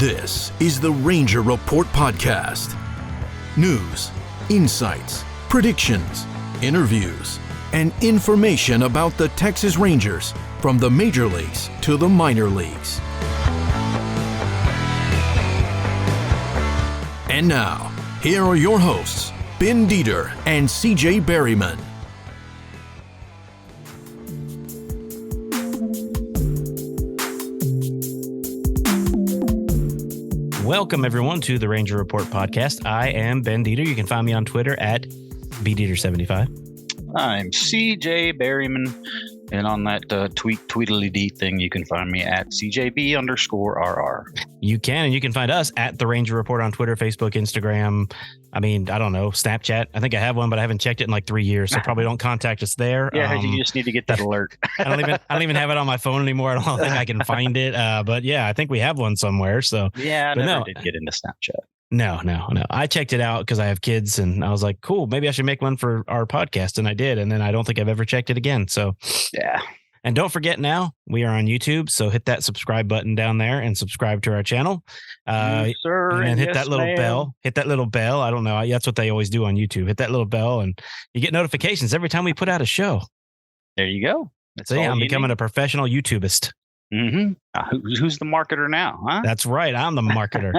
This is the Ranger Report Podcast. News, insights, predictions, interviews, and information about the Texas Rangers from the major leagues to the minor leagues. And now, here are your hosts, Ben and CJ Berryman. Welcome, everyone, to the Ranger Report Podcast. I am Ben Dieter. You can find me on Twitter at BDieter75. I'm CJ Berryman. And on that tweedledee thing, you can find me at CJB_RR. You can, and you can find us at the Ranger Report on Twitter, Facebook, Instagram. I don't know, Snapchat. I think I have one, but I haven't checked it in like 3 years, so probably don't contact us there. Yeah, you just need to get that alert. I don't even have it on my phone anymore. I don't think I can find it. But yeah, I think we have one somewhere. So yeah, I never did get into Snapchat. No. I checked it out because I have kids, and I was like, cool, maybe I should make one for our podcast. And I did. And then I don't think I've ever checked it again. So yeah. And don't forget, now we are on YouTube. So hit that subscribe button down there and subscribe to our channel. Yes, sir, and hit that little bell. Hit that little bell. I don't know. That's what they always do on YouTube. Hit that little bell and you get notifications every time we put out a show. There you go. So yeah, I'm becoming a professional YouTubist. Mm-hmm. Who's the marketer now? Huh? That's right. I'm the marketer.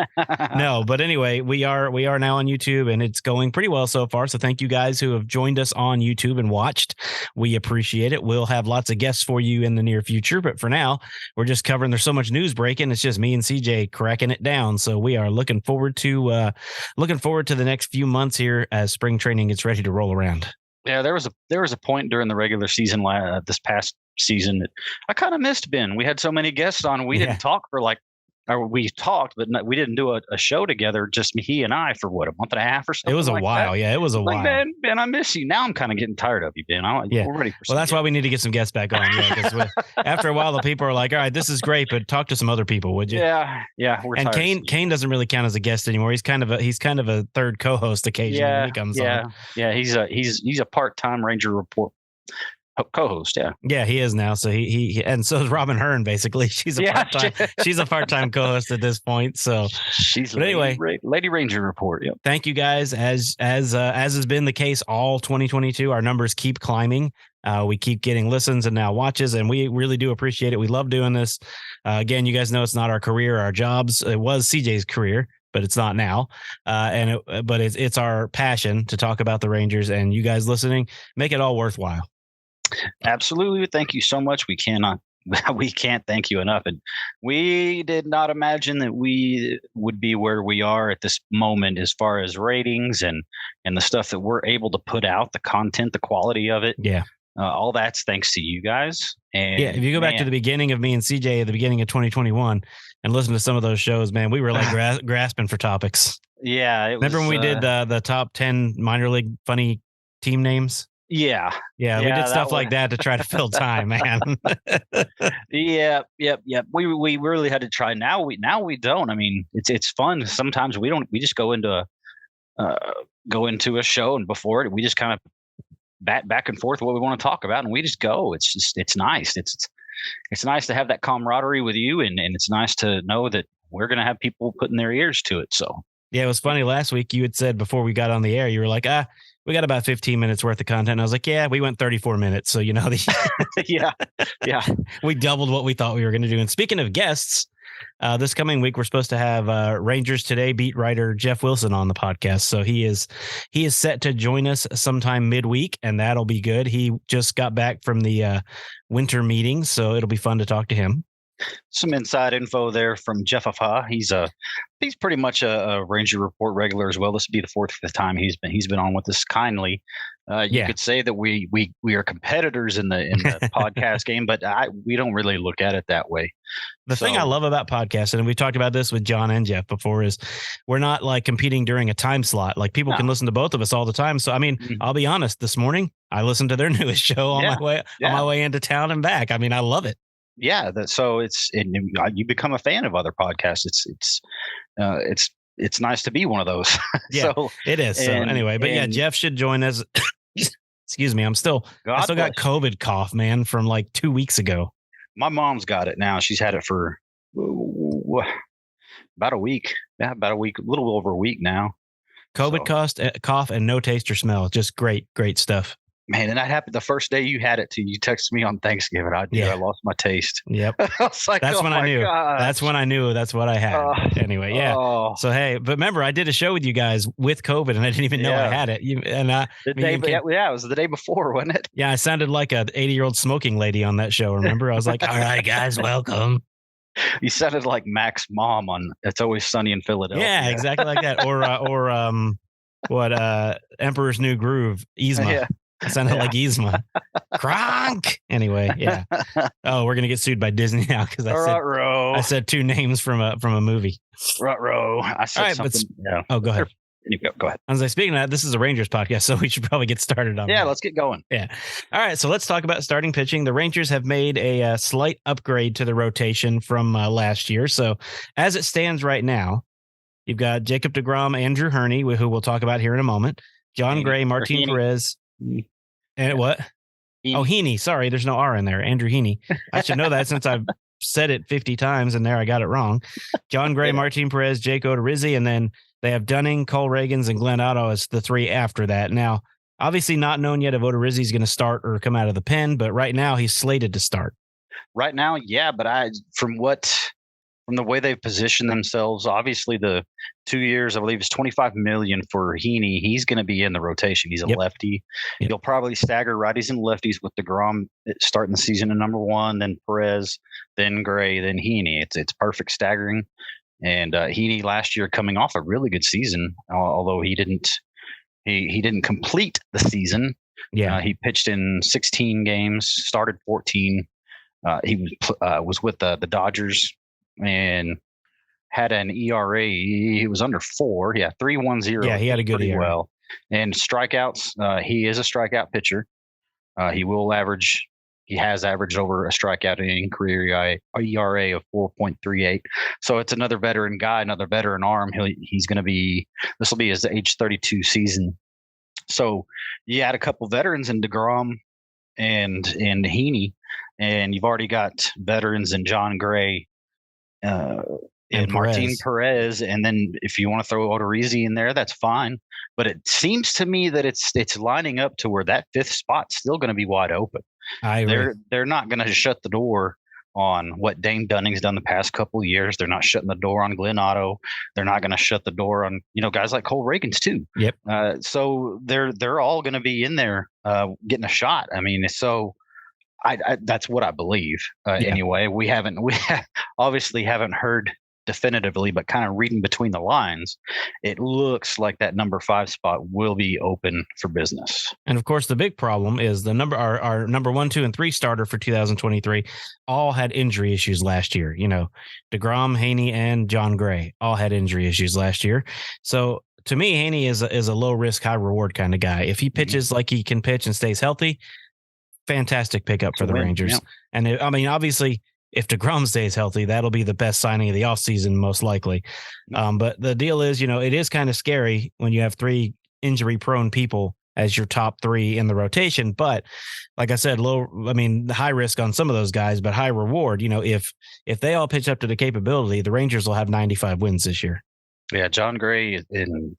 No, but anyway, we are now on YouTube, and it's going pretty well so far. So thank you guys who have joined us on YouTube and watched. We appreciate it. We'll have lots of guests for you in the near future, but for now, we're just covering. There's so much news breaking. It's just me and CJ cracking it down. So we are looking forward to the next few months here as spring training gets ready to roll around. Yeah, there was a point during the regular season this past season that I kind of missed, Ben. We had so many guests on, we didn't talk we talked, but we didn't do a show together, just he and I, for what, a month and a half or something. It was a while. Yeah, it was a while. Ben, I miss you. Now I'm kind of getting tired of you, Ben. We're ready for well, that's why we need to get some guests back on. Yeah, because after a while, the people are like, all right, this is great, but talk to some other people, would you? Yeah. And Kane doesn't really count as a guest anymore. He's kind of a third co-host occasionally when he comes on. Yeah, he's a part-time Ranger Report co-host. Yeah, he is now. So he and so is Robin Hearn. Basically, she's a part-time co-host at this point. So Lady Ranger Report. Yep. Thank you guys. As has been the case all 2022, our numbers keep climbing. We keep getting listens and now watches, and we really do appreciate it. We love doing this. Again, you guys know it's not our career, our jobs. It was CJ's career, but it's not now. But it's our passion to talk about the Rangers, and you guys listening make it all worthwhile. Absolutely. Thank you so much. We can't thank you enough. And we did not imagine that we would be where we are at this moment as far as ratings and the stuff that we're able to put out, the content, the quality of it. Yeah. All that's thanks to you guys. And yeah, if you go back to the beginning of me and CJ at the beginning of 2021 and listen to some of those shows, man, we were like grasping for topics. Yeah. Remember when we did the top 10 minor league funny team names? Yeah. We did stuff like that to try to fill time, man. Yep. We really had to try. Now we don't. I mean, it's fun. Sometimes we don't. We just go into a show, and before it, we just kind of back and forth what we want to talk about, and we just go. It's nice. It's nice to have that camaraderie with you, and it's nice to know that we're going to have people putting their ears to it. So yeah, it was funny. Last week you had said before we got on the air, you were like, we got about 15 minutes worth of content. I was like, yeah, we went 34 minutes. So, yeah. We doubled what we thought we were going to do. And speaking of guests, this coming week, we're supposed to have Rangers Today beat writer Jeff Wilson on the podcast. So he is set to join us sometime midweek, and that'll be good. He just got back from the winter meeting, so it'll be fun to talk to him. Some inside info there from Jeff Afa. He's pretty much a Ranger Report regular as well. This would be the fourth or fifth time he's been on with us kindly. You could say that we are competitors in the podcast game, but we don't really look at it that way. The thing I love about podcasts, and we've talked about this with John and Jeff before, is we're not like competing during a time slot. Like people can listen to both of us all the time. So, I mean, I'll be honest, this morning I listened to their newest show on my way into town and back. I mean, I love it. Yeah, you become a fan of other podcasts. It's nice to be one of those. Yeah, it is. So anyway, but Jeff should join us. Excuse me, I still got COVID cough, man, from like 2 weeks ago. My mom's got it now. She's had it for About a week. Yeah, about a week, a little over a week now. COVID cough and no taste or smell. Just great stuff. Man, and that happened the first day you had it too. You texted me on Thanksgiving. I lost my taste. Yep. I was like, that's when I knew. Gosh. That's when I knew that's what I had. Anyway, yeah. So hey, but remember, I did a show with you guys with COVID, and I didn't even know I had it. It was the day before, wasn't it? Yeah, I sounded like a 80-year-old smoking lady on that show. Remember, I was like, "All right, guys, welcome." You sounded like Mac's mom on "It's Always Sunny in Philadelphia." Yeah, exactly like that. Or Emperor's New Groove, Yzma. Yeah. It sounded like Yzma. Kronk. Anyway, yeah. Oh, we're gonna get sued by Disney now because I said two names from a movie. Ruh-roh. I said something. Oh, go ahead. Go ahead. I was like, speaking of that, this is a Rangers podcast, so we should probably get started on that. Yeah, let's get going. Yeah. All right, so let's talk about starting pitching. The Rangers have made a slight upgrade to the rotation from last year. So as it stands right now, you've got Jacob deGrom, Andrew Heaney, who we'll talk about here in a moment, John Gray, Martin Perez. And what? Heaney. Sorry, there's no R in there. Andrew Heaney. I should know that since I've said it 50 times and there I got it wrong. John Gray, Martin Perez, Jake Odorizzi, and then they have Dunning, Cole Reagans, and Glenn Otto as the three after that. Now, obviously not known yet if Odorizzi is going to start or come out of the pen, but right now he's slated to start. Right now, yeah, but from the way they've positioned themselves, obviously the 2 years, I believe, is $25 million for Heaney. He's going to be in the rotation. He's a lefty. Yep. You'll probably stagger righties and lefties with deGrom starting the season at number one, then Perez, then Gray, then Heaney. It's perfect staggering. And Heaney last year coming off a really good season, although he didn't complete the season. Yeah, he pitched in 16 games, started 14. He was with the Dodgers and had an ERA. He was under 4. Yeah, 3.10. Yeah, he had a good ERA. Well, and strikeouts. He is a strikeout pitcher. He has averaged over a strikeout in career ERA of 4.38. So it's another veteran guy, another veteran arm. This will be his age 32 season. So you add a couple veterans in deGrom and Heaney, and you've already got veterans in John Gray, and Martin Perez, and then if you want to throw Odorizzi in there, that's fine. But it seems to me that it's lining up to where that fifth spot's still going to be wide open. They're not going to shut the door on what Dane Dunning's done the past couple of years. They're not shutting the door on Glenn Otto. They're not going to shut the door on guys like Cole Reagans too. Yep. So they're all going to be in there getting a shot. I mean, so. I that's what I believe. Anyway, we obviously haven't heard definitively, but kind of reading between the lines, it looks like that number 5 spot will be open for business. And of course, the big problem is our number 1, 2, and 3 starter for 2023 all had injury issues last year. deGrom, Heaney, and John Gray all had injury issues last year. So to me, Heaney is a low risk, high reward kind of guy. If he pitches like he can pitch and stays healthy, fantastic pickup for the Rangers. Yeah. And obviously, if deGrom stays healthy, that'll be the best signing of the offseason, most likely. But the deal is, it is kind of scary when you have 3 injury-prone people as your top 3 in the rotation. But like I said, high risk on some of those guys, but high reward. If they all pitch up to the capability, the Rangers will have 95 wins this year. Yeah, John Gray and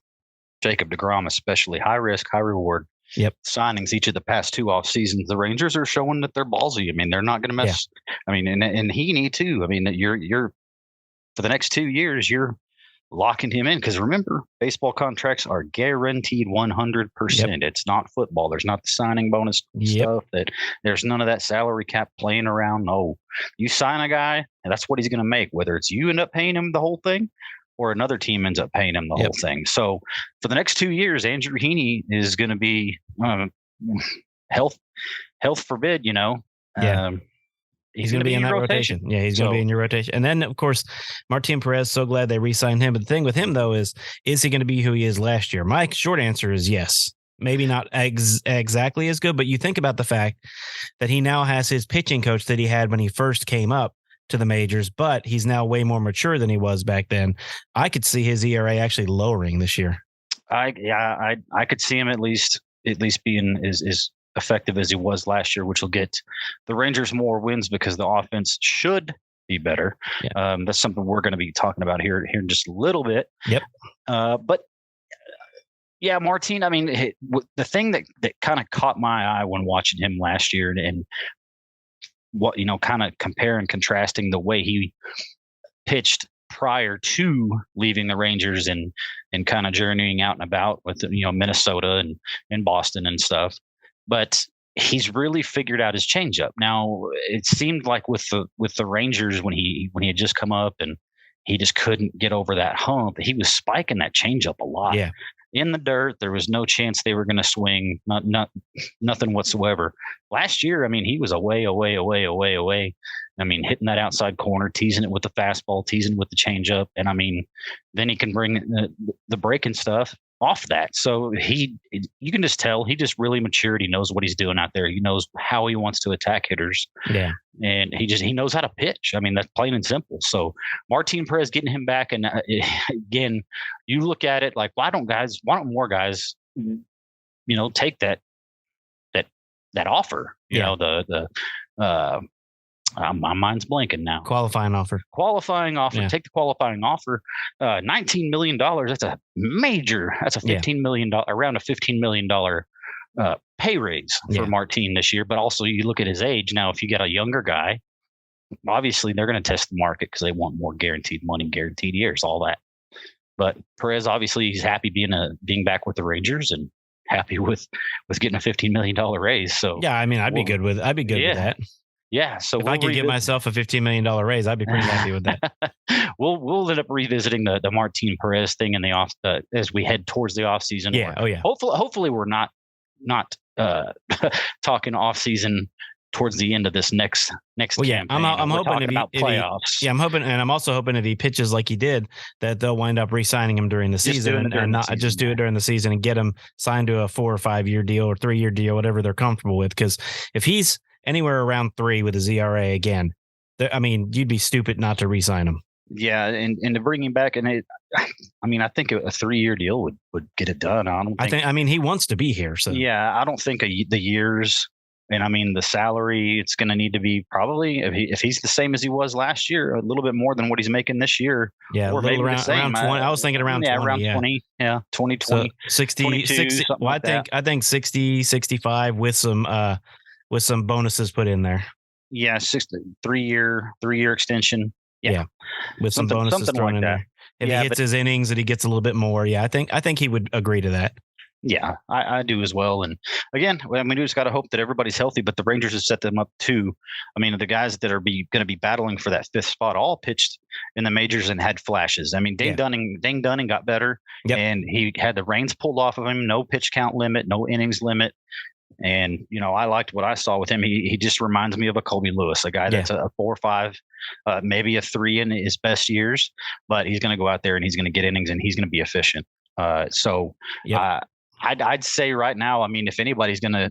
Jacob deGrom, especially high risk, high reward. Yep. Signings each of the past 2 off seasons. The Rangers are showing that they're ballsy. I mean, they're not going to mess. Yeah. I mean, and Heaney too. I mean, you're for the next 2 years, you're locking him in because remember, baseball contracts are guaranteed 100%. Yep. It's not football. There's not the signing bonus stuff. That there's none of that salary cap playing around. No, you sign a guy, and that's what he's going to make. Whether it's you end up paying him the whole thing, or another team ends up paying him the whole thing. So for the next 2 years, Andrew Heaney is going to be health forbid, He's going to be in that rotation. Yeah, he's going to be in your rotation. And then, of course, Martin Perez, so glad they re-signed him. But the thing with him, though, is he going to be who he is last year? My short answer is yes. Maybe not exactly as good, but you think about the fact that he now has his pitching coach that he had when he first came up to the majors, but he's now way more mature than he was back then. I could see his ERA actually lowering this year. I could see him at least being as effective as he was last year, which will get the Rangers more wins because the offense should be better. Yeah. That's something we're going to be talking about here in just a little bit. Yep. But yeah, Martin, I mean, the thing that kind of caught my eye when watching him last year and what, kind of compare and contrasting the way he pitched prior to leaving the Rangers and kind of journeying out and about with, Minnesota and Boston and stuff. But he's really figured out his changeup. Now, it seemed like with the Rangers when he had just come up and he just couldn't get over that hump, he was spiking that changeup a lot. Yeah. In the dirt, there was no chance they were going to swing, nothing whatsoever. Last year, I mean, he was away. I mean, hitting that outside corner, teasing it with the fastball, teasing with the changeup, and I mean, then he can bring the breaking stuff off that. So you can just tell he just really matured. He knows what he's doing out there. He knows how he wants to attack hitters. Yeah, and he knows how to pitch. I mean, that's plain and simple. So Martin Perez getting him back, and again, you look at it like, why don't more guys, take that offer? My mind's blanking now. Qualifying offer. Yeah. Take the qualifying offer. $19 million. That's a $15 million, around a $15 million pay raise for Martin this year. But also you look at his age. Now, if you get a younger guy, obviously they're going to test the market because they want more guaranteed money, guaranteed years, all that. But Perez, obviously he's happy being back with the Rangers and happy with getting a $15 million raise. So yeah, I mean, I'd be good with that. Yeah, so if I could give myself a $15 million raise, I'd be pretty happy with that. We'll end up revisiting the Martin Perez thing in the off as we head towards the off season. Yeah, Hopefully we're not talking off season towards the end of this next campaign. I'm hoping about playoffs. I'm hoping, and I'm also hoping if he pitches like he did, that they'll wind up re-signing him during the season and not just do it during the season and get him signed to a 4 or 5 year deal or 3 year deal, whatever they're comfortable with. Because if he's anywhere around 3 with his ERA again, I mean, you'd be stupid not to re-sign him. Yeah, and to bring him back, I think a 3 year deal would get it done. I mean, he wants to be here. So yeah, I don't think the years, and I mean the salary, it's going to need to be probably if he's the same as he was last year, a little bit more than what he's making this year. Yeah, or maybe around 20. I was thinking around 20. Around 20. Yeah, 20, so 60. Well, I think 60, 65 with some bonuses put in there. Yeah, 3 year extension. Yeah. With some bonuses thrown in there. If he hits his innings, that he gets a little bit more. Yeah, I think he would agree to that. Yeah, I do as well. And again, we just got to hope that everybody's healthy. But the Rangers have set them up too. I mean, the guys that are going to be battling for that 5th spot all pitched in the majors and had flashes. I mean, Dane Dunning got better, and he had the reins pulled off of him. No pitch count limit, no innings limit. And, I liked what I saw with him. He just reminds me of a Colby Lewis, a guy that's a 4 or 5, maybe a 3 in his best years, but he's going to go out there and he's going to get innings and he's going to be efficient. I'd say right now, I mean, if anybody's going to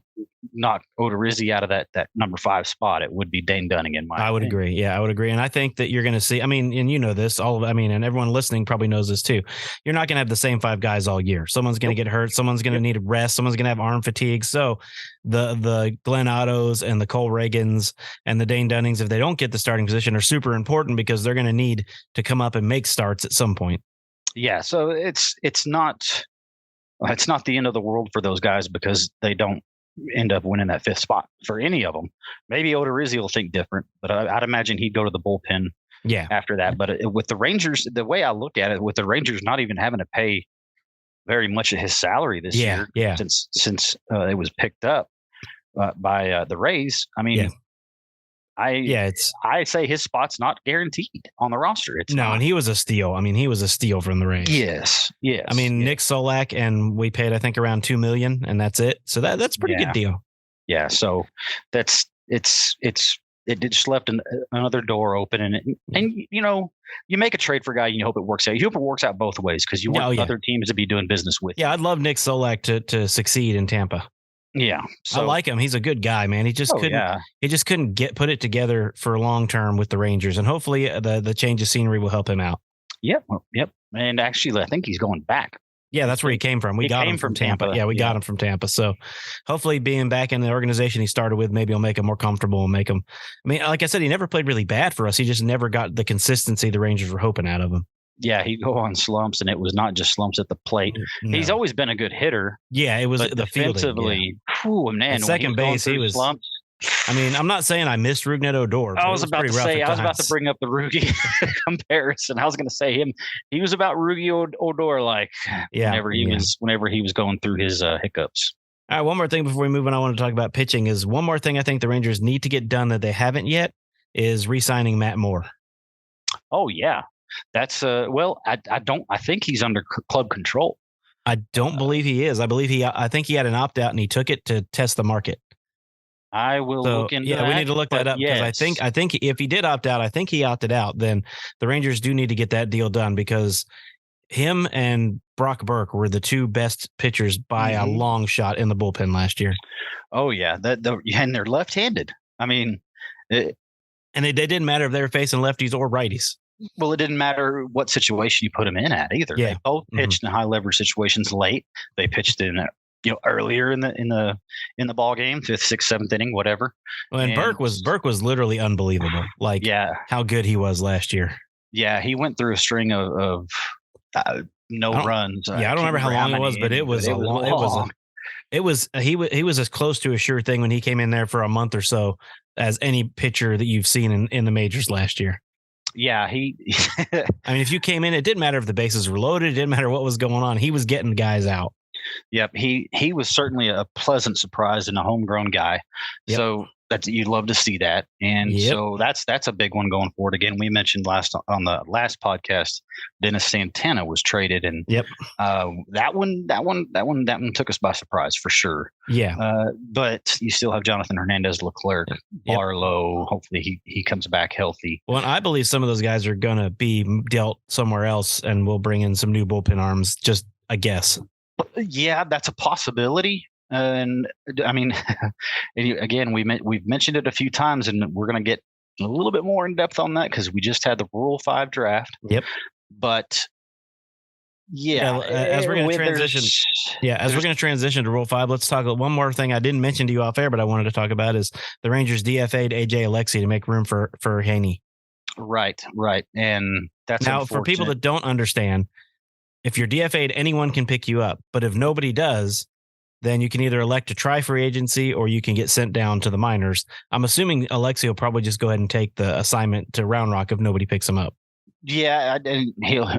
knock Odorizzi out of that number 5 spot, it would be Dane Dunning in my opinion. I would agree. Yeah, I would agree. And I think that you're going to see, I mean, and this, and everyone listening probably knows this too. You're not going to have the same 5 guys all year. Someone's going to get hurt. Someone's going to need a rest. Someone's going to have arm fatigue. So the Glenn Ottos and the Cole Reagans and the Dane Dunnings, if they don't get the starting position, are super important because they're going to need to come up and make starts at some point. Yeah. So it's not the end of the world for those guys because they don't end up winning that 5th spot for any of them. Maybe Odorizzi will think different, but I'd imagine he'd go to the bullpen after that. But with the Rangers, the way I look at it, with the Rangers not even having to pay very much of his salary this year since it was picked up by the Rays, I mean, I say his spot's not guaranteed on the roster. And he was a steal. I mean, he was a steal from the Rays. Yes. I mean, Nick Solak, and we paid, I think, around $2 million, and that's it. So that's a pretty good deal. Yeah. So it just left another door open, and you make a trade for a guy, and you hope it works out. You hope it works out both ways because you want other teams to be doing business with. Yeah, I'd love Nick Solak to succeed in Tampa. Yeah, I like him. He's a good guy, man. He just couldn't. He just couldn't put it together for long term with the Rangers, and hopefully the change of scenery will help him out. Yep. And actually, I think he's going back Yeah, that's where he came from. We got him from Tampa. Yeah, we got him from Tampa. So hopefully being back in the organization he started with, maybe he'll make him more comfortable and make him. I mean, like I said, he never played really bad for us. He just never got the consistency the Rangers were hoping out of him. Yeah, he'd go on slumps, and it was not just slumps at the plate. No. He's always been a good hitter. Yeah, it was the defensively. Fielding, man, at second base, he was slumps. I mean, I'm not saying I missed Rougned Odor. I was about to bring up the Rugi comparison. I was going to say he was about Rugi Odor, like whenever he was going through his hiccups. All right, one more thing before we move on. I want to talk about pitching. Is one more thing I think the Rangers need to get done that they haven't yet is re-signing Matt Moore. Oh yeah, that's I think he's under club control. I don't believe he is. I think he had an opt out and he took it to test the market. I will look into that. Yeah, we need to look that up because I think if he did opt out, I think he opted out. Then the Rangers do need to get that deal done because him and Brock Burke were the two best pitchers by a long shot in the bullpen last year. Oh yeah, and they're left-handed. I mean, and they didn't matter if they were facing lefties or righties. Well, it didn't matter what situation you put them in at either. Yeah. They both pitched in high leverage situations late. They pitched in earlier in the ball game, 5th, 6th, 7th inning, whatever. Well, and Burke was literally unbelievable. Like how good he was last year. Yeah, he went through a string of no runs. I don't remember how long it was, but it was long. He was as close to a sure thing when he came in there for a month or so as any pitcher that you've seen in the majors last year. Yeah, I mean, if you came in, it didn't matter if the bases were loaded. It didn't matter what was going on. He was getting guys out. Yep, he was certainly a pleasant surprise and a homegrown guy. Yep. So you'd love to see that, and so that's a big one going forward. Again, we mentioned on the last podcast, Dennis Santana was traded, and that one took us by surprise for sure. Yeah, but you still have Jonathan Hernandez, Leclerc, Barlow. Hopefully he comes back healthy. Well, and I believe some of those guys are going to be dealt somewhere else, and we'll bring in some new bullpen arms. Just a guess. Yeah, that's a possibility. And I mean, again, we've mentioned it a few times, and we're going to get a little bit more in depth on that because we just had the Rule 5 draft. Yep. But as we're going to transition to Rule 5, let's talk about one more thing I didn't mention to you off air, but I wanted to talk about is the Rangers DFA'd AJ Alexy to make room for Haney. Right. And that's now for people that don't understand. If you're DFA'd, anyone can pick you up. But if nobody does, then you can either elect to try free agency or you can get sent down to the minors. I'm assuming Alexi will probably just go ahead and take the assignment to Round Rock if nobody picks him up. Yeah, and he'll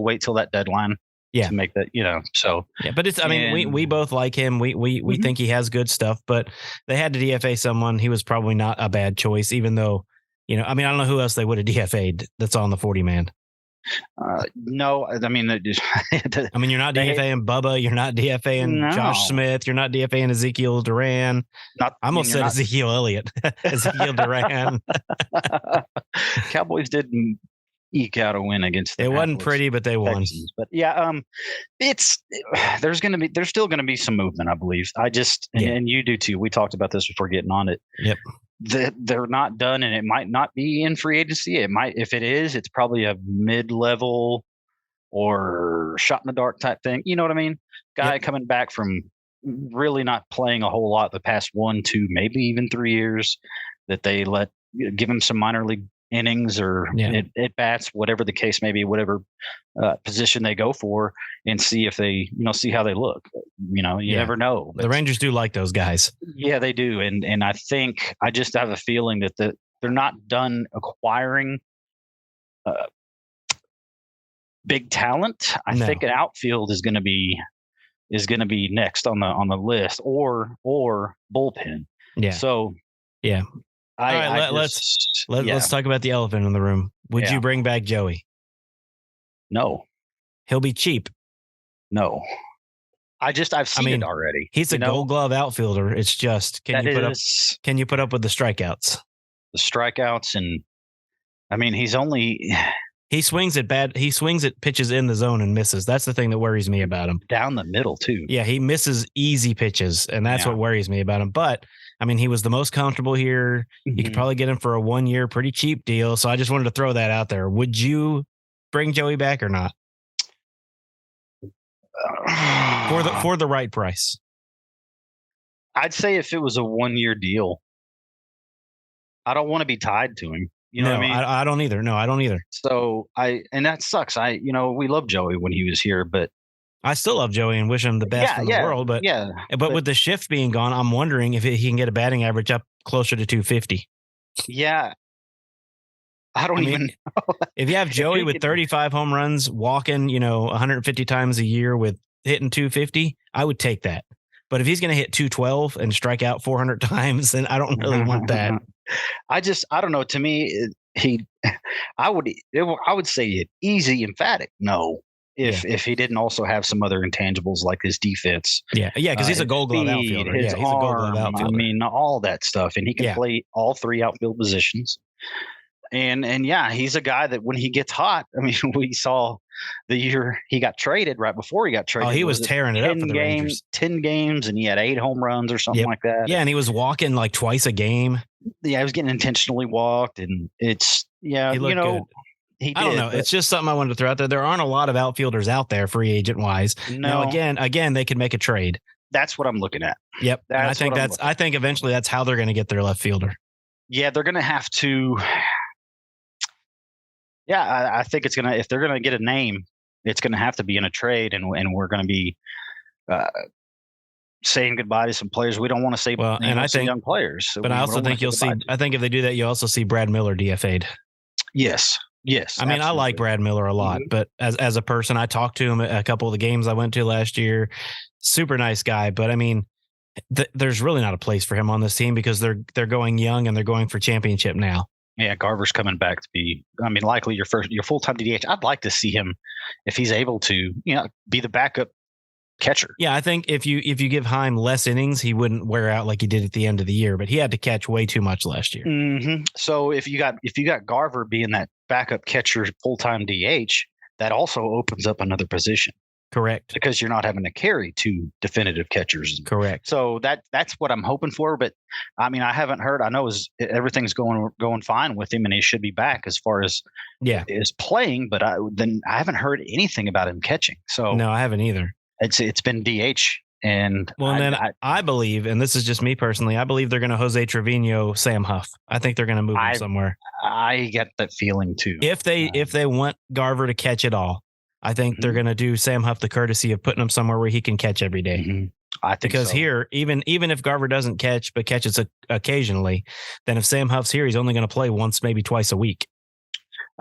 wait till that deadline to make that, so. Yeah, but I mean, we both like him. We think he has good stuff, but they had to DFA someone. He was probably not a bad choice, even though, I don't know who else they would have DFA'd that's on the 40-man. No, I mean, you're not DFAing Bubba. You're not DFAing Josh Smith. You're not DFAing Ezekiel Duran. I almost said Ezekiel Elliott. Ezekiel Duran. Cowboys didn't eke out a win against them. It wasn't pretty, but they won. Texans. But yeah, there's still gonna be some movement, I believe. And you do too. We talked about this before getting on it. Yep. They're not done, and it might not be in free agency. It might, if it is, it's probably a mid-level or shot in the dark type thing. You know what I mean? Guy coming back from really not playing a whole lot the past 1, 2, maybe even 3 years, that they give him some minor league innings or at bats, whatever the case may be, whatever position they go for, and see if they, see how they look. You never know. The Rangers do like those guys. Yeah, they do. And I think I just have a feeling that they're not done acquiring big talent. I think an outfield is going to be next on the list, or bullpen. Yeah. So yeah. Let's talk about the elephant in the room. Would you bring back Joey? No. He'll be cheap. No. I've seen it already. He's a Gold Glove outfielder. It's just can you put up with the strikeouts? The strikeouts, and I mean he swings at pitches in the zone and misses. That's the thing that worries me about him. Down the middle too. Yeah, he misses easy pitches, and that's what worries me about him. But I mean, he was the most comfortable here. You could probably get him for a 1-year pretty cheap deal. So I just wanted to throw that out there. Would you bring Joey back or not? for the right price? I'd say if it was a 1-year deal. I don't want to be tied to him. You know what I mean? I don't either. No, I don't either. So and that sucks. We loved Joey when he was here, but I still love Joey and wish him the best in the world. But but with the shift being gone, I'm wondering if he can get a batting average up closer to 250. Yeah. I mean, know. If you have Joey with 35 home runs, walking, 150 times a year with hitting 250, I would take that. But if he's going to hit 212 and strike out 400 times, then I don't really want that. I don't know. To me, I would say it easy, emphatic no. If he didn't also have some other intangibles like his defense. Yeah, because he's a Gold Glove outfielder. He's a Gold Glove outfielder. I mean, all that stuff, and he can play all 3 outfield positions. And he's a guy that when he gets hot, I mean, we saw the year he got traded, right before he got traded. Oh, he was tearing it up for the Rangers. 10 games, and he had 8 home runs or something like that. Yeah, and he was walking like twice a game. Yeah, he was getting intentionally walked, and it's he looked good. I don't know. It's just something I wanted to throw out there. There aren't a lot of outfielders out there, free agent wise. No. Now, again, they could make a trade. That's what I'm looking at. Yep. And I think eventually that's how they're going to get their left fielder. Yeah, they're going to have to. Yeah, I think it's going to, if they're going to get a name, it's going to have to be in a trade, and we're going to be saying goodbye to some players we don't want to say. Well, and I think young players. But I also think you'll see. I think if they do that, you also see Brad Miller DFA'd. Yes. I mean, absolutely. I like Brad Miller a lot, but as a person, I talked to him at a couple of the games I went to last year. Super nice guy, but I mean, there's really not a place for him on this team because they're going young and they're going for championship now. Yeah, Garver's coming back to be, I mean, likely your full-time DH. I'd like to see him, if he's able to, be the backup catcher. Yeah, I think if you give Heim less innings, he wouldn't wear out like he did at the end of the year, but he had to catch way too much last year. Mm-hmm. So if you got Garver being that backup catcher, full-time DH, that also opens up another position. Correct. Because you're not having to carry 2 definitive catchers. Correct. So that's what I'm hoping for. But I mean, I haven't heard. I know everything's going fine with him, and he should be back as far as is playing. But I haven't heard anything about him catching. So no, I haven't either. It's been DH. And I believe, and this is just me personally, I believe they're going to Jose Trevino, Sam Huff. I think they're going to move him somewhere. I get that feeling too. If they want Garver to catch it all, I think they're going to do Sam Huff the courtesy of putting him somewhere where he can catch every day. Mm-hmm. I think because here, even if Garver doesn't catch, but catches occasionally, then if Sam Huff's here, he's only going to play once, maybe twice a week.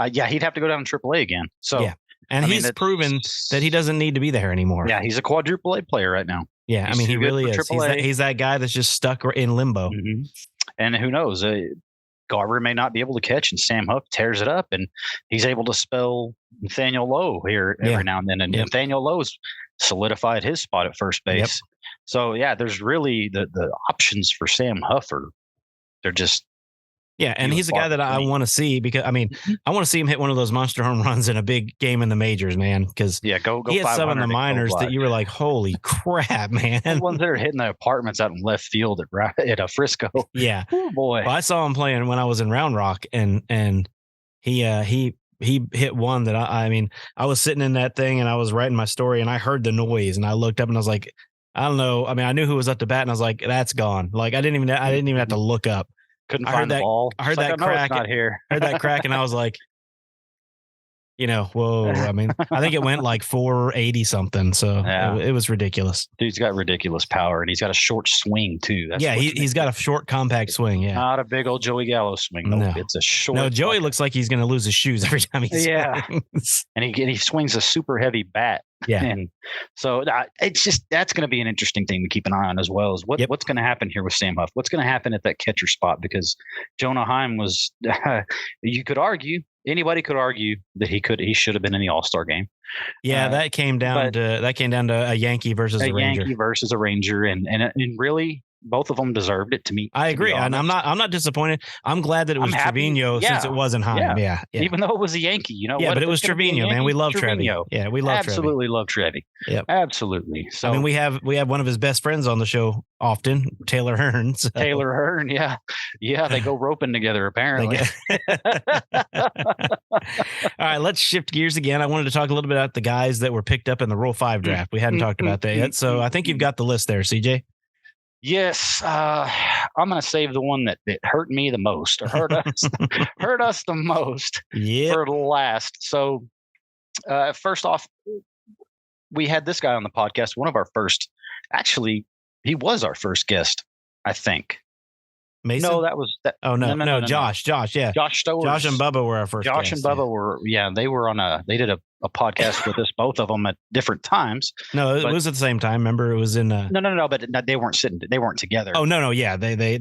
He'd have to go down to AAA again. So yeah. And he's proven that he doesn't need to be there anymore. Yeah, he's a quadruple A player right now. Yeah, I mean, he really is. He's that guy that's just stuck in limbo. Mm-hmm. And who knows? Garver may not be able to catch, and Sam Huff tears it up, and he's able to spell Nathaniel Lowe here every now and then. And Nathaniel Lowe's solidified his spot at first base. Yep. So, yeah, there's really the options for Sam Huff they're just. Yeah, and he's a guy that I want to see because, I mean, I want to see him hit one of those monster home runs in a big game in the majors, man. Because he hit some in the minors that you were like, holy crap, man. The ones that are hitting the apartments out in left field at Frisco. Yeah. Oh, boy. Well, I saw him playing when I was in Round Rock, and he hit one that I mean, I was sitting in that thing and I was writing my story and I heard the noise and I looked up and I was like, I don't know. I mean, I knew who was up to bat and I was like, that's gone. Like I didn't even have to look up. Couldn't find the ball. I heard that crack. Not here. Heard that crack, and I was like, whoa. I mean, I think it went like 480 something. So it was ridiculous. Dude's got ridiculous power, and he's got a short swing too. He's got a short, compact swing. Yeah, not a big old Joey Gallo swing. No, it's a short. No, Joey looks like he's going to lose his shoes every time he swings. And he swings a super heavy bat. Yeah, and so it's just that's going to be an interesting thing to keep an eye on as well as what's going to happen here with Sam Huff. What's going to happen at that catcher spot because Jonah Heim was. Anybody could argue that he should have been in the All-Star game. Yeah, that came down to a Yankee versus a Ranger. Yankee versus a Ranger, and really. Both of them deserved it to me. I agree. And I'm not disappointed. I'm glad that it was Trevino since it wasn't Heim. Yeah. Even though it was a Yankee, Yeah, but it was Trevino, man. We love Trevino. Yeah, we love absolutely love Trevi. Yep. Absolutely. So I mean, we have one of his best friends on the show often, Taylor Hearn. So. Taylor Hearn, yeah. They go roping together apparently. right, let's shift gears again. I wanted to talk a little bit about the guys that were picked up in the Rule 5 draft. We hadn't talked about that yet. So I think you've got the list there, CJ. Yes, I'm going to save the one that hurt me the most, or hurt us the most for the last. So first off, we had this guy on the podcast. One of our first, actually, he was our first guest, I think. Mason? No, that was that. Oh no, Josh, yeah. Josh Stowers. Josh and Bubba were our first. Josh and Bubba were, they were they did a podcast with us, both of them at different times. No, it was at the same time. Remember, it was in. No, but they weren't together. Oh no, yeah, they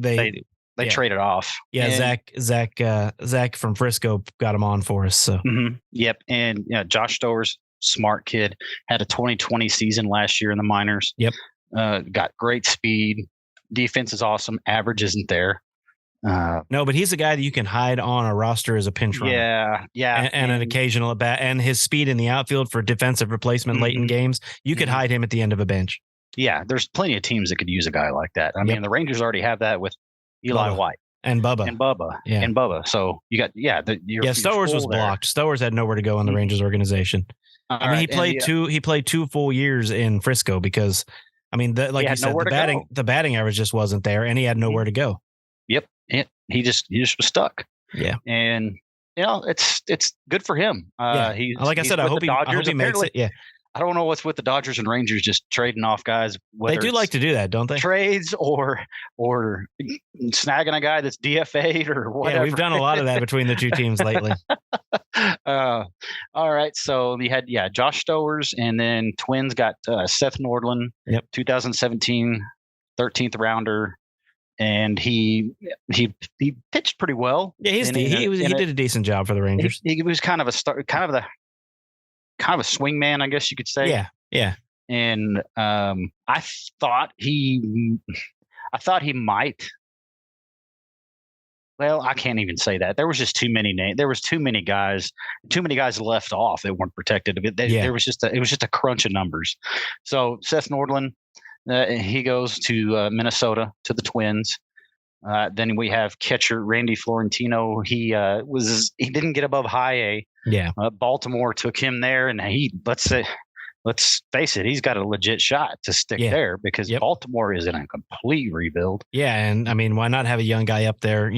traded off. Yeah, and Zach from Frisco got him on for us. So. Yep, and Josh Stowers, smart kid, had a 2020 season last year in the minors. Yep, got great speed. Defense is awesome. Average isn't there. No, but he's a guy that you can hide on a roster as a pinch runner. Yeah. And an occasional at bat, and his speed in the outfield for defensive replacement late in games, you could hide him at the end of a bench. Yeah, there's plenty of teams that could use a guy like that. I mean, the Rangers already have that with Eli White. And Bubba. So you got, Stowers was blocked. Stowers had nowhere to go in the Rangers organization. He played 2 full years in Frisco because, I mean, like you said, the batting average just wasn't there, and he had nowhere to go. Yep, he just was stuck. Yeah, and it's good for him. Like I said, I hope he makes it. Yeah, I don't know what's with the Dodgers and Rangers just trading off guys. They do like to do that, don't they? Trades or snagging a guy that's DFA'd or whatever. Yeah, we've done a lot of that between the two teams lately. All right, so we had Josh Stowers, and then Twins got Seth Nordland, 2017 13th rounder, and he pitched pretty well. Yeah, he did a decent job for the Rangers. He was kind of a swing man, I guess you could say. Yeah. And I thought he might. Well, I can't even say that. There was just too many names. There was too many guys left off that weren't protected. It was just a crunch of numbers. So Seth Nordland, he goes to Minnesota to the Twins. Then we have catcher Randy Florentino. He didn't get above high A. Yeah. Baltimore took him there, and let's face it, he's got a legit shot to stick there because Baltimore is in a complete rebuild. Yeah, and I mean, why not have a young guy up there?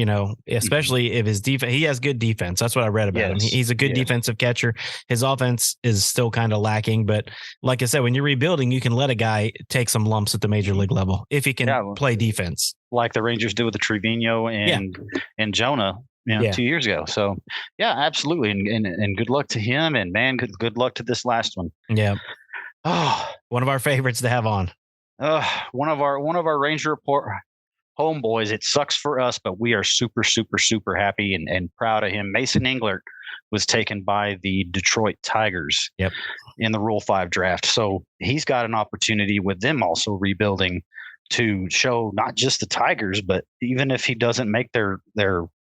Especially if his defense, he has good defense. That's what I read about him. He's a good defensive catcher. His offense is still kind of lacking, but like I said, when you're rebuilding, you can let a guy take some lumps at the major league level if he can play defense, like the Rangers did with the Trevino and Jonah. 2 years ago. So absolutely. And good luck to him, and man, good luck to this last one. Yeah. Oh, one of our favorites to have on. One of our Ranger Report homeboys. It sucks for us, but we are super, super, super happy and proud of him. Mason Englert was taken by the Detroit Tigers in the Rule 5 draft. So he's got an opportunity with them also rebuilding to show not just the Tigers, but even if he doesn't make their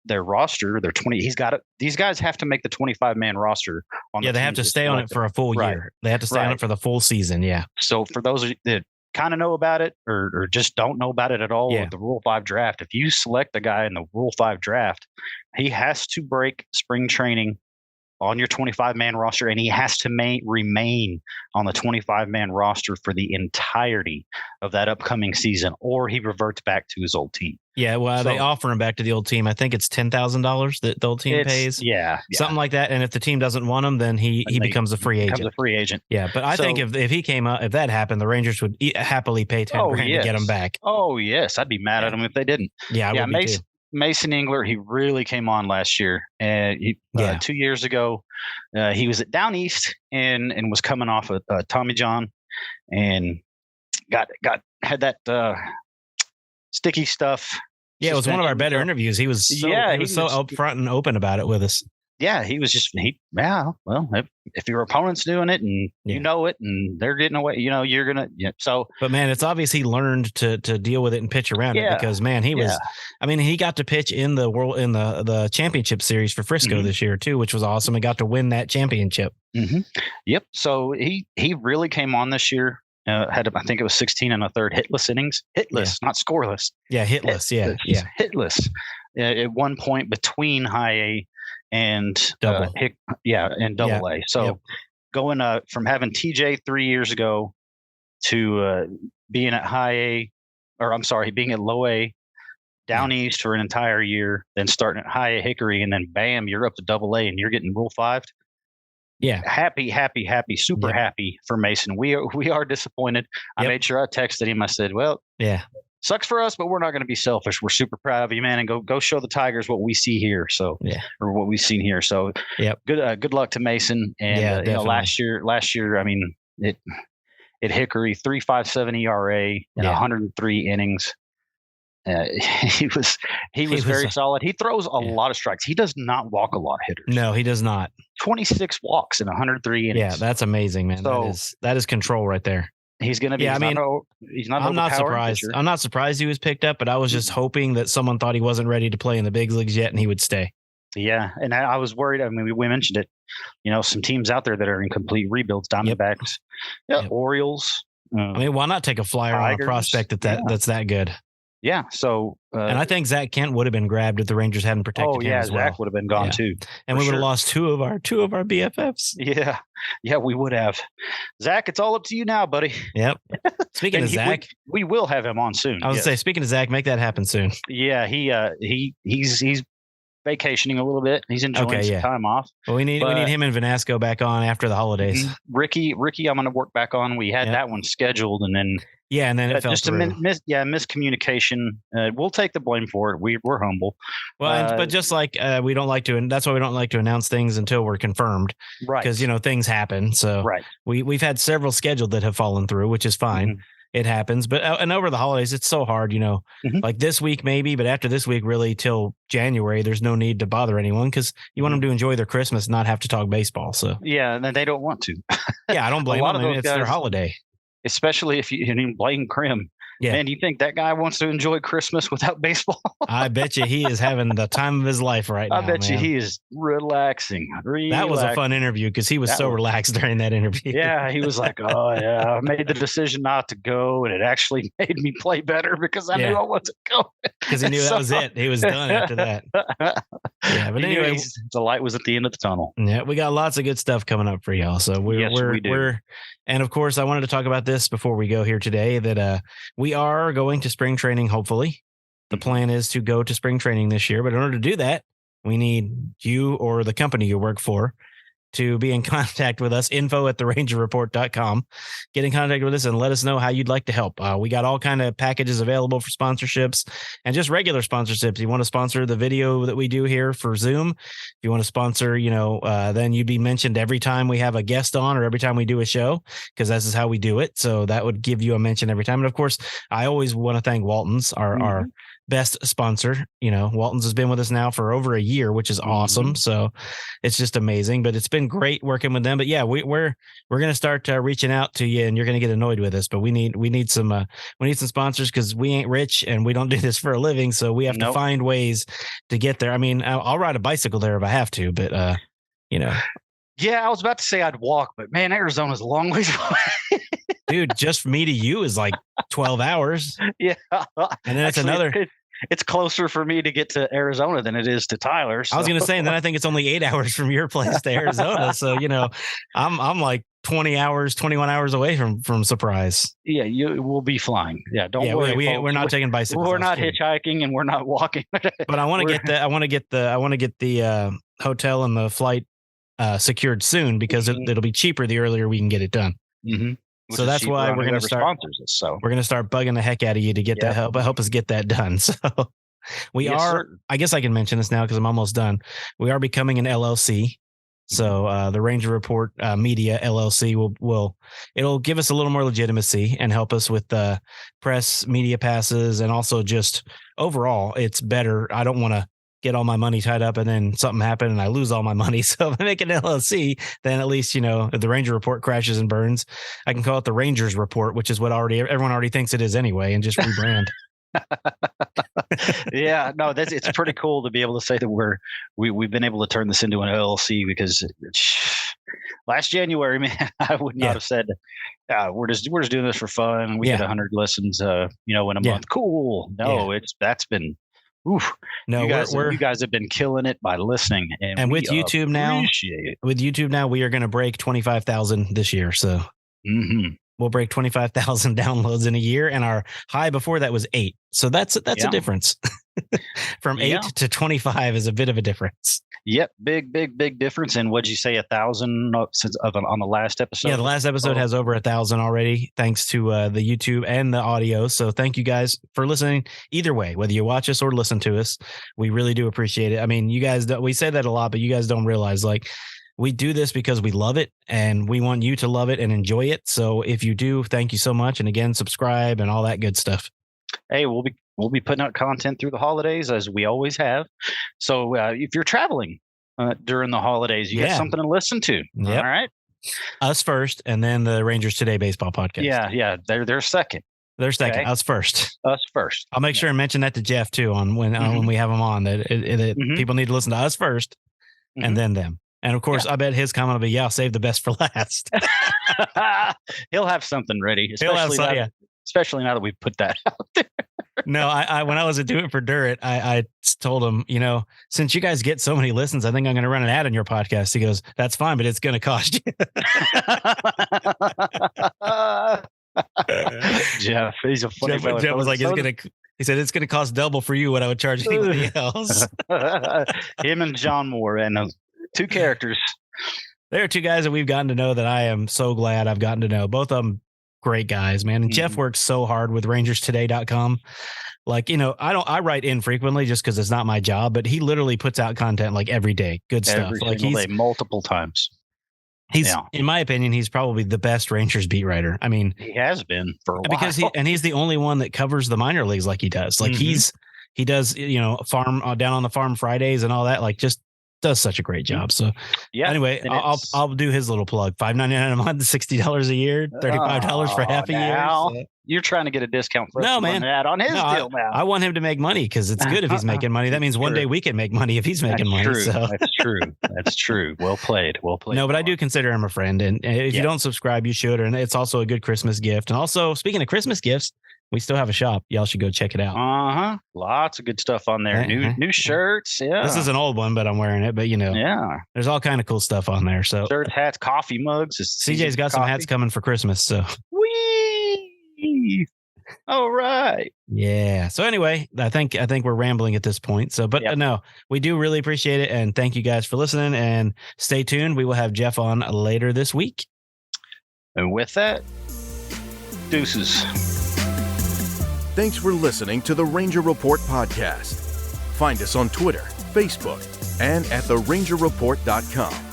roster, their 20, these guys have to make the 25-man roster on they have to stay on it for a full year. They have to stay on it for the full season. Yeah. So for those that kind of know about it or just don't know about it at all with the Rule 5 draft, if you select a guy in the Rule 5 draft, he has to break spring training on your 25-man roster, and he has to remain on the 25-man roster for the entirety of that upcoming season, or he reverts back to his old team. Yeah, well, they offer him back to the old team. I think it's $10,000 that the old team pays. Yeah, something like that. And if the team doesn't want him, then he becomes a free agent. Becomes a free agent. Yeah, but I think if he came up, if that happened, the Rangers would happily pay $10,000 to get him back. Oh yes, I'd be mad at them if they didn't. Yeah, I would be too. Mason Englert, he really came on last year, and 2 years ago, he was at Down East and was coming off of Tommy John, and had that sticky stuff. Yeah, it was one of our better interviews. He was so upfront and open about it with us. Yeah, he was just well, if your opponent's doing it and you know it and they're getting away, you're gonna so. But man, it's obvious he learned to deal with it and pitch around it because man, he was. I mean, he got to pitch in the championship series for Frisco this year too, which was awesome. He got to win that championship. Yep. So he really came on this year. Had I think it was 16 1/3 hitless innings. Hitless, not scoreless. Yeah, hitless. Yeah. Hitless. At one point between high A and Double. and double A. So going from having TJ 3 years ago to being at being at low A, down east for an entire year, then starting at high A Hickory, and then bam, you're up to double A and you're getting Rule 5. Yeah. Happy, super happy for Mason. We are disappointed. I made sure I texted him. I said, well, sucks for us, but we're not going to be selfish. We're super proud of you, man, and go show the Tigers what we see here. So, or what we've seen here. So, good luck to Mason. And last year, I mean, it Hickory 3.57 ERA in 103 innings. He was very solid. He throws a lot of strikes. He does not walk a lot of hitters. No, he does not. 26 walks in 103 innings. Yeah, that's amazing, man. So, that is control right there. He's going to be. I'm not surprised. Pitcher. I'm not surprised he was picked up, but I was just hoping that someone thought he wasn't ready to play in the big leagues yet, and he would stay. Yeah, and I was worried. I mean, we mentioned it. Some teams out there that are in complete rebuilds: Diamondbacks, Orioles. I mean, why not take a flyer on a prospect that's that good? Yeah. So, and I think Zach Kent would have been grabbed if the Rangers hadn't protected him as well. Zach would have been gone too, and we would have lost two of our BFFs. Yeah, we would have. Zach, it's all up to you now, buddy. Yep. Speaking of Zach, we will have him on soon. I was gonna say, speaking of Zach, make that happen soon. Yeah, he's vacationing a little bit. He's enjoying some time off. Well, we need him and Vanasco back on after the holidays. Ricky, I'm going to work back on. We had that one scheduled, and then it fell through. Miscommunication. We'll take the blame for it. We're humble. Well, but just like we don't like to, and that's why we don't like to announce things until we're confirmed, right? Because things happen. So we've had several scheduled that have fallen through, which is fine. Mm-hmm. It happens, but and over the holidays, it's so hard, like this week maybe, but after this week, really till January, there's no need to bother anyone because you want them to enjoy their Christmas, and not have to talk baseball. So and they don't want to. I don't blame them. It's their holiday, especially if you blame Krim. Yeah. Man, do you think that guy wants to enjoy Christmas without baseball? I bet you he is having the time of his life right now. I bet you he is relaxing. That was a fun interview because he was relaxed during that interview. Yeah, he was like, I made the decision not to go, and it actually made me play better because I knew I wasn't going. Because he knew that was it. He was done after that. Yeah, but anyway, the light was at the end of the tunnel. Yeah, we got lots of good stuff coming up for y'all. So we do. And of course, I wanted to talk about this before we go here today, that we are going to spring training, hopefully. The plan is to go to spring training this year, but in order to do that, we need you or the company you work for to be in contact with us, info@therangerreport.com. Get in contact with us and let us know how you'd like to help. We got all kind of packages available for sponsorships and just regular sponsorships. You want to sponsor the video that we do here for Zoom. If you want to sponsor, then you'd be mentioned every time we have a guest on or every time we do a show, because this is how we do it. So that would give you a mention every time. And of course, I always want to thank Walton's, our best sponsor. Walton's has been with us now for over a year, which is awesome. So it's just amazing, but it's been great working with them. But yeah, we're going to start reaching out to you, and you're going to get annoyed with us, but we need some sponsors because we ain't rich and we don't do this for a living. So we have to find ways to get there. I mean, I'll ride a bicycle there if I have to, but Yeah, I was about to say I'd walk, but man, Arizona's a long ways away. Dude, just me to you is like 12 hours. Yeah. And then it's closer for me to get to Arizona than it is to Tyler. So. I was going to say, and then I think it's only 8 hours from your place to Arizona. So, I'm like 21 hours away from Surprise. Yeah, we'll be flying. Yeah, don't worry. We're not taking bicycles. We're not hitchhiking, and we're not walking. But I want to get the hotel and the flight secured soon, because it'll be cheaper the earlier we can get it done. Mm-hmm. So that's why we're going to start. We're going to start bugging the heck out of you to get that help us get that done. So we are. Sir. I guess I can mention this now because I'm almost done. We are becoming an LLC. So the Ranger Report Media LLC it'll give us a little more legitimacy and help us with the press, media passes, and also just overall, it's better. I don't want to get all my money tied up and then something happened and I lose all my money. So if I make an LLC, then at least, if the Ranger Report crashes and burns, I can call it the Rangers Report, which is what everyone already thinks it is anyway, and just rebrand. Yeah, no, it's pretty cool to be able to say that we've been able to turn this into an LLC, because last January, man, I would not have said, we're just doing this for fun. We get 100 listens, in a month. Cool. No, that's been Oof. No, you guys have been killing it by listening, and with YouTube now, we are going to break 25,000 this year. So we'll break 25,000 downloads in a year, and our high before that was 8. So that's a difference. From 8 to 25 is a bit of a difference. Yep, big difference. And what'd you say, 1,000 on the last episode? Yeah, the last episode has over 1,000 already, thanks to the YouTube and the audio. So thank you guys for listening. Either way, whether you watch us or listen to us, we really do appreciate it. I mean, you guys, we say that a lot, but you guys don't realize, like, we do this because we love it and we want you to love it and enjoy it. So if you do, thank you so much. And again, subscribe and all that good stuff. Hey, we'll be putting out content through the holidays, as we always have. So if you're traveling during the holidays, you got something to listen to. Yep. All right. Us first, and then the Rangers Today baseball podcast. Yeah. They're second. They're second. Okay. Us first. I'll make sure and mention that to Jeff too when we have him on, that people need to listen to us first and then them. And of course, I bet his comment will be, save the best for last. He'll have something ready. Especially now that we put that out there. No, I when I was at Do It for Dirt, I told him, since you guys get so many listens, I think I'm going to run an ad on your podcast. He goes, that's fine, but it's going to cost you. Jeff, he's a funny Jeff was like, he said, it's going to cost double for you what I would charge anybody else. Him and John Moore, and two characters. There are two guys that we've gotten to know that I am so glad I've gotten to know. Both of them great guys, man. And Jeff works so hard with rangerstoday.com. Like, I write infrequently just because it's not my job, but he literally puts out content like every day. Good stuff. Every single day, multiple times. In my opinion, he's probably the best Rangers beat writer. I mean, he has been for a while. Because he's the only one that covers the minor leagues like he does. Like he does, farm down on the farm Fridays and all that. Like, just does such a great job. So anyway, I'll do his little plug. $5.99 a month, $60 a year, $35 for half a year. So. You're trying to get a discount for no, man. On his deal now. I want him to make money because it's good if he's making money. That means one day we can make money if he's making money. True. So. That's true. Well played. No, but I do consider him a friend. And if you don't subscribe, you should. And it's also a good Christmas gift. And also, speaking of Christmas gifts, we still have a shop. Y'all should go check it out. Lots of good stuff on there. New shirts. Yeah. This is an old one, but I'm wearing it. But there's all kind of cool stuff on there. So shirts, hats, coffee mugs. CJ's got some hats coming for Christmas. So wee. All right. Yeah. So anyway, I think we're rambling at this point. So, but no, we do really appreciate it, and thank you guys for listening. And stay tuned. We will have Jeff on later this week. And with that, deuces. Thanks for listening to the Ranger Report podcast. Find us on Twitter, Facebook, and at therangerreport.com.